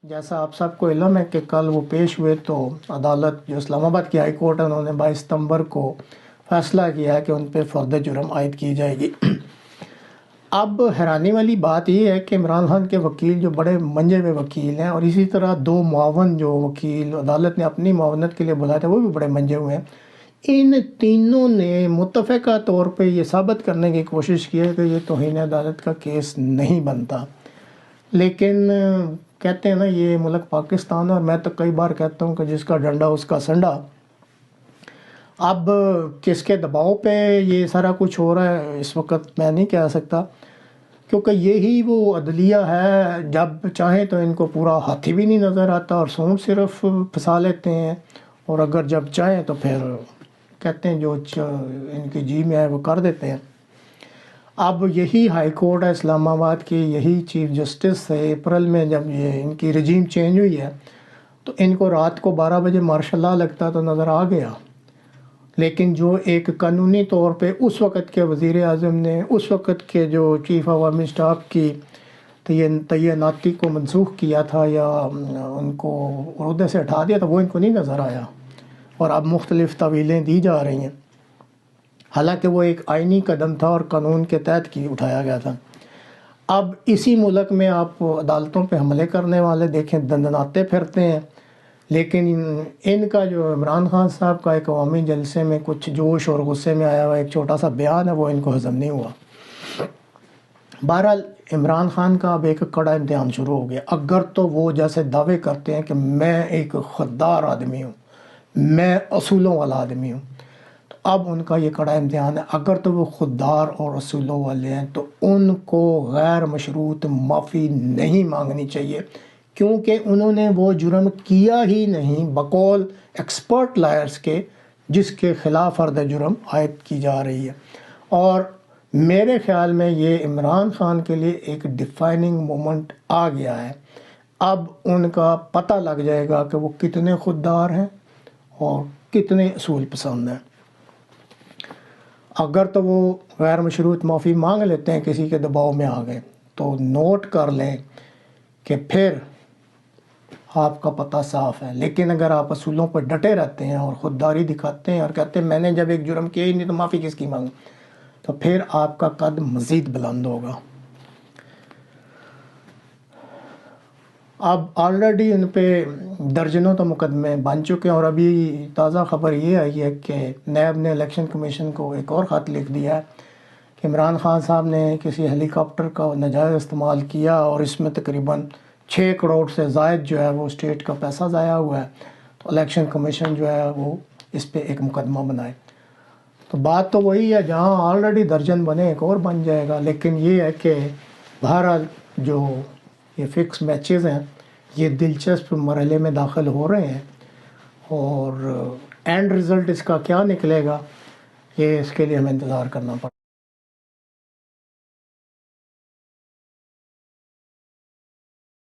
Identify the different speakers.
Speaker 1: جیسا آپ سب کو علم ہے کہ کل وہ پیش ہوئے تو عدالت جو اسلام آباد کی ہائی کورٹ ہے، انہوں نے 22 ستمبر کو فیصلہ کیا ہے کہ ان پہ فرد جرم عائد کی جائے گی۔ اب حیرانی والی بات یہ ہے کہ عمران خان کے وکیل جو بڑے منجے ہوئے وکیل ہیں، اور اسی طرح 2 معاون جو وکیل عدالت نے اپنی معاونت کے لیے بلائے تھے وہ بھی بڑے منجے ہوئے ہیں۔ ان تینوں نے متفقہ طور پہ یہ ثابت کرنے کی کوشش کی ہے کہ یہ توہین عدالت کا کیس نہیں بنتا، لیکن کہتے ہیں نا یہ ملک پاکستان ہے، اور میں تو کئی بار کہتا ہوں کہ جس کا ڈنڈا اس کا سنڈا۔ اب کس کے دباؤ پہ یہ سارا کچھ ہو رہا ہے اس وقت میں نہیں کہہ سکتا، کیونکہ یہی وہ عدلیہ ہے، جب چاہیں تو ان کو پورا ہاتھی بھی نہیں نظر آتا اور سونٹ صرف پھنسا لیتے ہیں، اور اگر جب چاہیں تو پھر کہتے ہیں جو ان کی جی میں ہے وہ کر دیتے ہیں۔ اب یہی ہائی کورٹ ہے اسلام آباد کی، یہی چیف جسٹس سے اپریل میں جب یہ ان کی رجیم چینج ہوئی ہے تو ان کو رات کو 12 بجے مارشل لا لگتا تو نظر آ گیا، لیکن جو ایک قانونی طور پہ اس وقت کے وزیر اعظم نے اس وقت کے جو چیف عوامی اسٹاف کی تعیناتی کو منسوخ کیا تھا یا ان کو عہدے سے ہٹا دیا تھا، وہ ان کو نہیں نظر آیا، اور اب مختلف تعویلیں دی جا رہی ہیں، حالانکہ وہ ایک آئینی قدم تھا اور قانون کے تحت کی اٹھایا گیا تھا۔ اب اسی ملک میں آپ عدالتوں پہ حملے کرنے والے دیکھیں دندناتے پھرتے ہیں، لیکن ان کا جو عمران خان صاحب کا ایک عوامی جلسے میں کچھ جوش اور غصے میں آیا ہوا ایک چھوٹا سا بیان ہے، وہ ان کو ہضم نہیں ہوا۔ بہرحال عمران خان کا اب ایک کڑا امتحان شروع ہو گیا۔ اگر تو وہ جیسے دعوے کرتے ہیں کہ میں ایک خوددار آدمی ہوں، میں اصولوں والا آدمی ہوں، تو اب ان کا یہ کڑا امتحان ہے۔ اگر تو وہ خوددار اور اصولوں والے ہیں تو ان کو غیر مشروط معافی نہیں مانگنی چاہیے، کیونکہ انہوں نے وہ جرم کیا ہی نہیں بقول ایکسپرٹ لائرز کے جس کے خلاف فرد جرم عائد کی جا رہی ہے۔ اور میرے خیال میں یہ عمران خان کے لیے ایک ڈیفائننگ مومنٹ آ گیا ہے۔ اب ان کا پتہ لگ جائے گا کہ وہ کتنے خوددار ہیں اور کتنے اصول پسند ہیں۔ اگر تو وہ غیر مشروط معافی مانگ لیتے ہیں، کسی کے دباؤ میں آ گئے، تو نوٹ کر لیں کہ پھر آپ کا پتہ صاف ہے۔ لیکن اگر آپ اصولوں پر ڈٹے رہتے ہیں اور خودداری دکھاتے ہیں اور کہتے ہیں میں نے جب ایک جرم کیا ہی نہیں تو معافی کس کی مانگ، تو پھر آپ کا قد مزید بلند ہوگا۔ اب آلریڈی ان پہ درجنوں تو مقدمے بن چکے ہیں، اور ابھی تازہ خبر یہ آئی ہے کہ نیب نے الیکشن کمیشن کو ایک اور خط لکھ دیا ہے کہ عمران خان صاحب نے کسی ہیلی کاپٹر کا ناجائز استعمال کیا اور اس میں تقریباً 6 کروڑ سے زائد جو ہے وہ اسٹیٹ کا پیسہ ضائع ہوا ہے، تو الیکشن کمیشن جو ہے وہ اس پہ ایک مقدمہ بنائے۔ تو بات تو وہی ہے، جہاں آلریڈی درجن بنے ایک اور بن جائے گا، لیکن یہ ہے کہ بہرحال جو یہ فکس میچز ہیں یہ دلچسپ مرحلے میں داخل ہو رہے ہیں، اور اینڈ رزلٹ اس کا کیا نکلے گا یہ اس کے لیے ہمیں انتظار کرنا پڑا۔